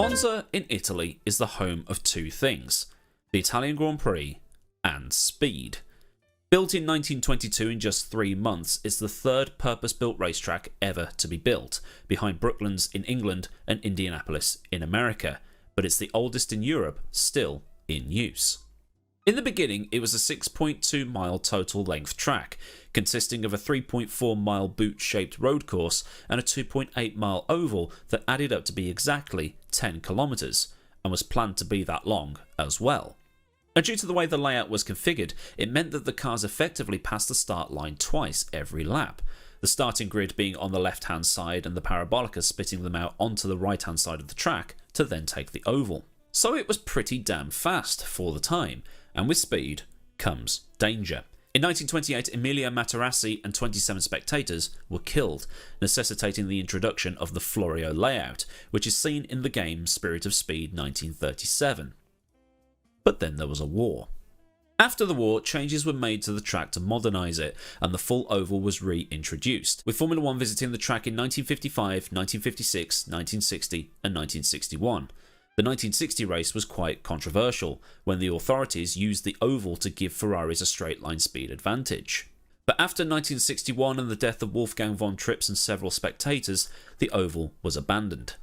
Monza in Italy is the home of two things: the Italian Grand Prix and speed. Built in 1922 in just 3 months, it's the third purpose-built racetrack ever to be built, behind Brooklands in England and Indianapolis in America, but it's the oldest in Europe still in use. In the beginning, it was a 6.2 mile total length track, consisting of a 3.4 mile boot-shaped road course and a 2.8 mile oval that added up to be exactly 10 kilometres, and was planned to be that long as well. And due to the way the layout was configured, it meant that the cars effectively passed the start line twice every lap, the starting grid being on the left hand side and the parabolica spitting them out onto the right hand side of the track to then take the oval. So it was pretty damn fast for the time, and with speed comes danger. In 1928, Emilio Materassi and 27 spectators were killed, necessitating the introduction of the Florio layout, which is seen in the game Spirit of Speed 1937. But then there was a war. After the war, changes were made to the track to modernise it, and the full oval was reintroduced, with Formula 1 visiting the track in 1955, 1956, 1960 and 1961. The 1960 race was quite controversial, when the authorities used the oval to give Ferraris a straight line speed advantage. But after 1961 and the death of Wolfgang von Trips and several spectators, the oval was abandoned.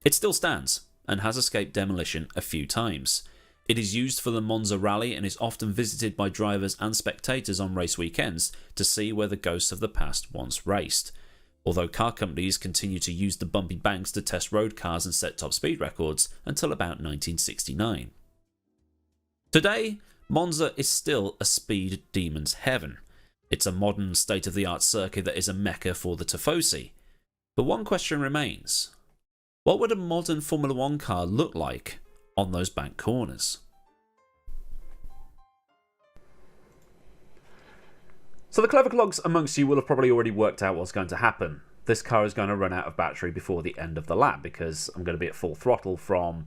It still stands, and has escaped demolition a few times. It is used for the Monza rally and is often visited by drivers and spectators on race weekends to see where the ghosts of the past once raced, although car companies continue to use the bumpy banks to test road cars and set top speed records until about 1969. Today, Monza is still a speed demon's heaven. It's a modern state-of-the-art circuit that is a mecca for the tifosi. But one question remains: what would a modern Formula 1 car look like on those back corners? So the clever clogs amongst you will have probably already worked out what's going to happen. This car is going to run out of battery before the end of the lap, because I'm going to be at full throttle from,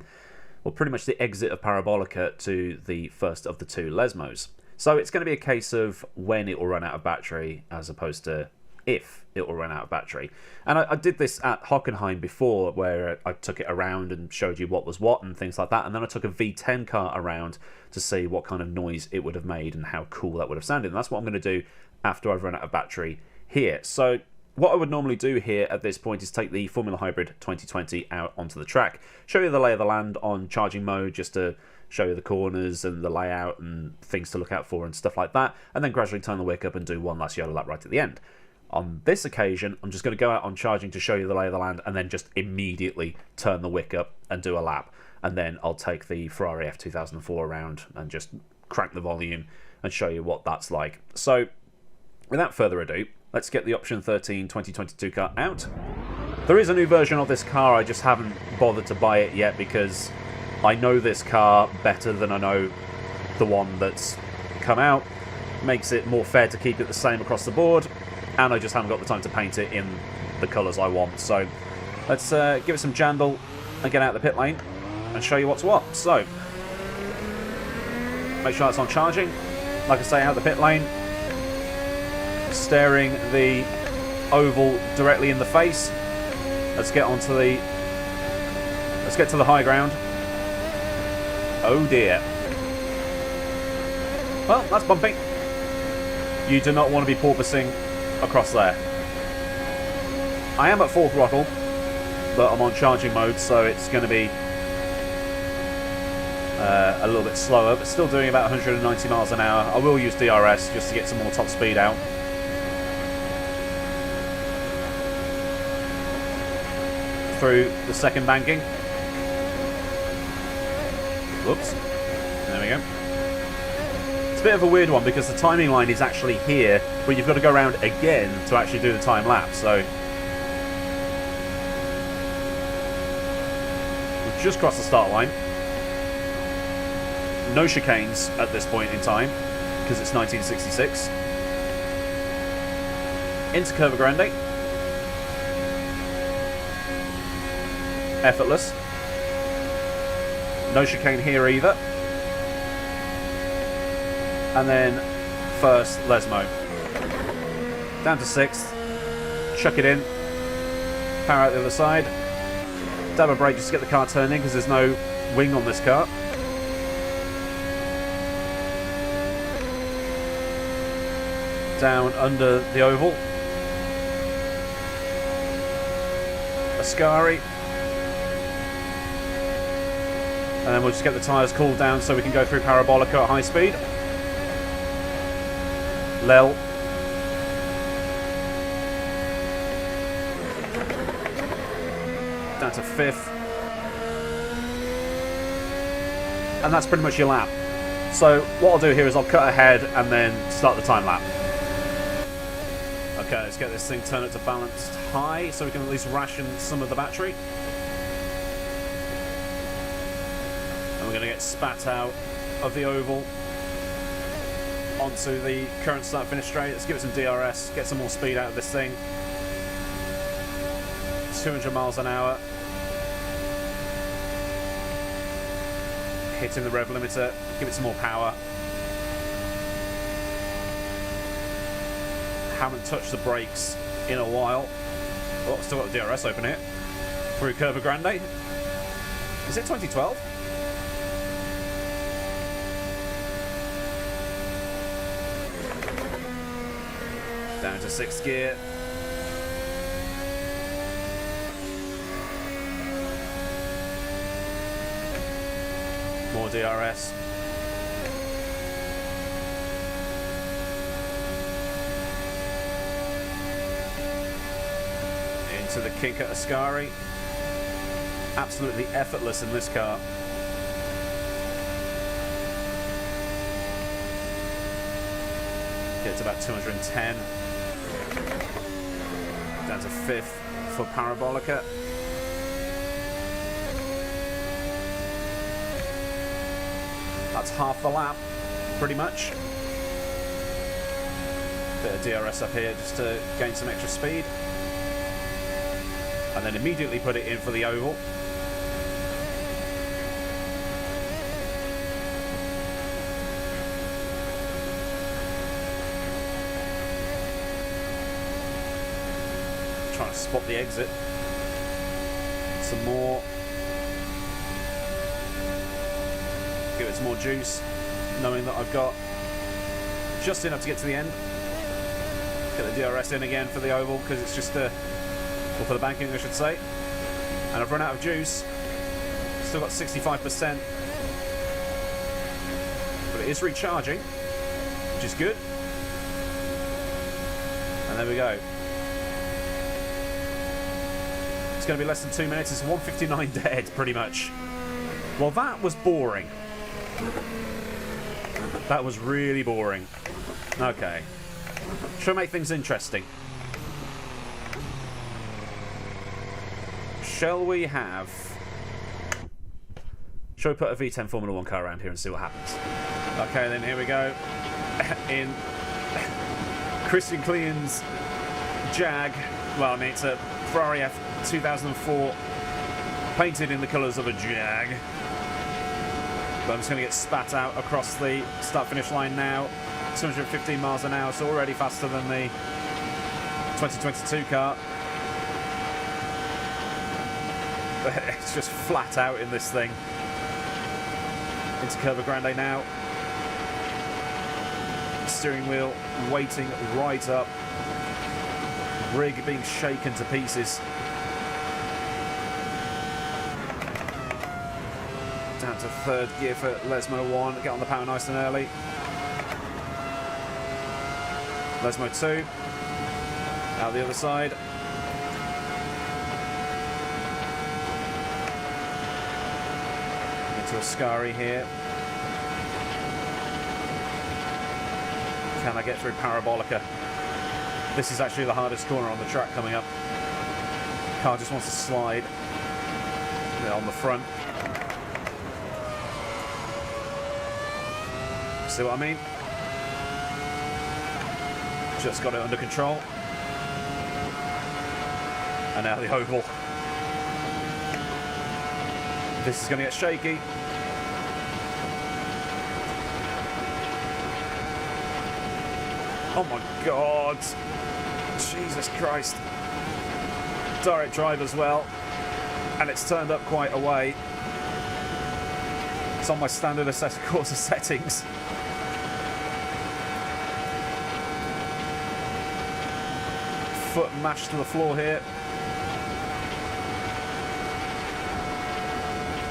well, pretty much the exit of Parabolica to the first of the two Lesmos. So it's going to be a case of when it will run out of battery as opposed to if it will run out of battery. And I did this at Hockenheim before, where I took it around and showed you what was what and things like that, and then I took a V10 car around to see what kind of noise it would have made and how cool that would have sounded. And that's what I'm going to do after I've run out of battery here. So what I would normally do here at this point is take the Formula Hybrid 2020 out onto the track, show you the lay of the land on charging mode, just to show you the corners and the layout and things to look out for and stuff like that, and then gradually turn the wick up and do one last YOLO lap right at the end. On this occasion, I'm just going to go out on charging to show you the lay of the land, and then just immediately turn the wick up and do a lap. And then I'll take the Ferrari F2004 around and just crank the volume and show you what that's like. So, without further ado, let's get the Option 13 2022 car out. There is a new version of this car, I just haven't bothered to buy it yet because I know this car better than I know the one that's come out. Makes it more fair to keep it the same across the board, and I just haven't got the time to paint it in the colours I want. So let's give it some jandle and get out of the pit lane and show you what's what. So make sure that's on charging. Like I say, out of the pit lane, staring the oval directly in the face. Let's get to the high ground. Oh dear. Well, that's bumping. You do not want to be porpoising across there. I am at full throttle, but I'm on charging mode, so it's going to be a little bit slower, but still doing about 190 miles an hour. I will use DRS just to get some more top speed out. Through the second banking. Whoops. There we go. It's a bit of a weird one because the timing line is actually here, but you've got to go around again to actually do the time lapse. So we've just crossed the start line. No chicanes at this point in time because it's 1966. Into Curva Grande. Effortless. No chicane here either. And then first Lesmo. Down to 6th. Chuck it in. Power out the other side. dab a brake just to get the car turning because there's no wing on this car. Down under the oval. Ascari. And then we'll just get the tyres cooled down so we can go through Parabolica at high speed. Lel. Down to 5th. And that's pretty much your lap. So what I'll do here is I'll cut ahead and then start the time lap. Okay, let's get this thing turned up to balanced high so we can at least ration some of the battery. And we're going to get spat out of the oval onto the current start finish straight. Let's give it some DRS, get some more speed out of this thing. 200 miles an hour. Hitting the rev limiter, give it some more power. Haven't touched the brakes in a while. Oh, still got the DRS open here. Through Curva Grande. Is it 2012? Down to 6th gear. More DRS. Into the kink at Ascari. Absolutely effortless in this car. Get to about 210. Down to 5th for Parabolica. That's half the lap, pretty much. Bit of DRS up here just to gain some extra speed. And then immediately put it in for the oval. Trying to spot the exit. Some more. Give it some more juice, knowing that I've got just enough to get to the end. Get the DRS in again for the oval because it's just or for the banking I should say. And I've run out of juice. Still got 65%. But it is recharging, which is good. And there we go. It's going to be less than 2 minutes. It's 1:59 dead, pretty much. Well, that was boring. That was really boring. Okay. Shall we make things interesting? Shall we put a V10 Formula 1 car around here and see what happens? Okay, then here we go. In Christian Klean's Jag. Well, I mean, it's a Ferrari F 2004 painted in the colours of a Jag. But I'm just going to get spat out across the start-finish line now. 215 miles an hour, so already faster than the 2022 car. But it's just flat out in this thing. Into Curva Grande now. Steering wheel weighting right up. Rig being shaken to pieces. Down to 3rd gear for Lesmo 1. Get on the power nice and early. Lesmo 2. Out the other side. Into Ascari here. Can I get through Parabolica? This is actually the hardest corner on the track coming up. Car just wants to slide on the front. See what I mean? Just got it under control. And now the oval. This is going to get shaky. Oh my god. Jesus Christ. Direct drive as well. and it's turned up quite a way. It's on my standard Corsair settings. Foot mashed to the floor here.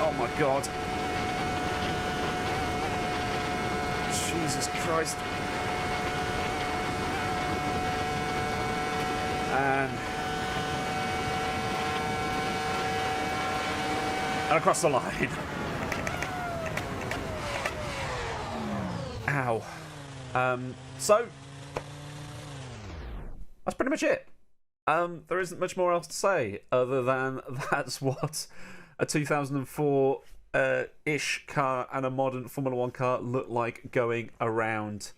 Oh my god. Jesus Christ. And across the line. Ow. So that's pretty much it. There isn't much more else to say other than that's what a 2004 ish car and a modern Formula 1 car look like going around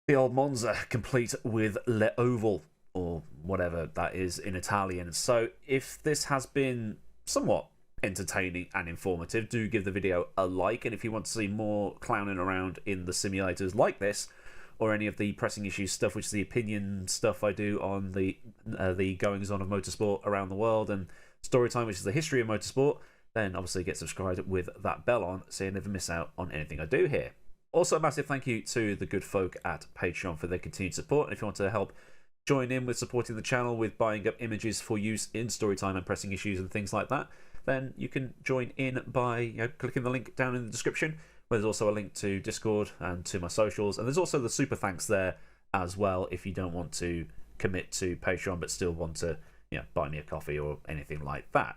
the old Monza, complete with Le Oval, or whatever that is in Italian. So if this has been somewhat entertaining and informative, do give the video a like, and if you want to see more clowning around in the simulators like this, or any of the pressing issues stuff, which is the opinion stuff I do on the goings on of motorsport around the world, and story time, which is the history of motorsport, then obviously get subscribed with that bell on so you never miss out on anything I do here. Also, a massive thank you to the good folk at Patreon for their continued support, and if you want to help join in with supporting the channel with buying up images for use in storytime and pressing issues and things like that, then you can join in by clicking the link down in the description, where there's also a link to Discord and to my socials, and there's also the super thanks there as well if you don't want to commit to Patreon but still want to buy me a coffee or anything like that.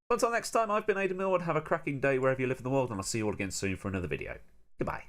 Until next time, I've been Aidan Millward. Have a cracking day wherever you live in the world, and I'll see you all again soon for another video. Goodbye.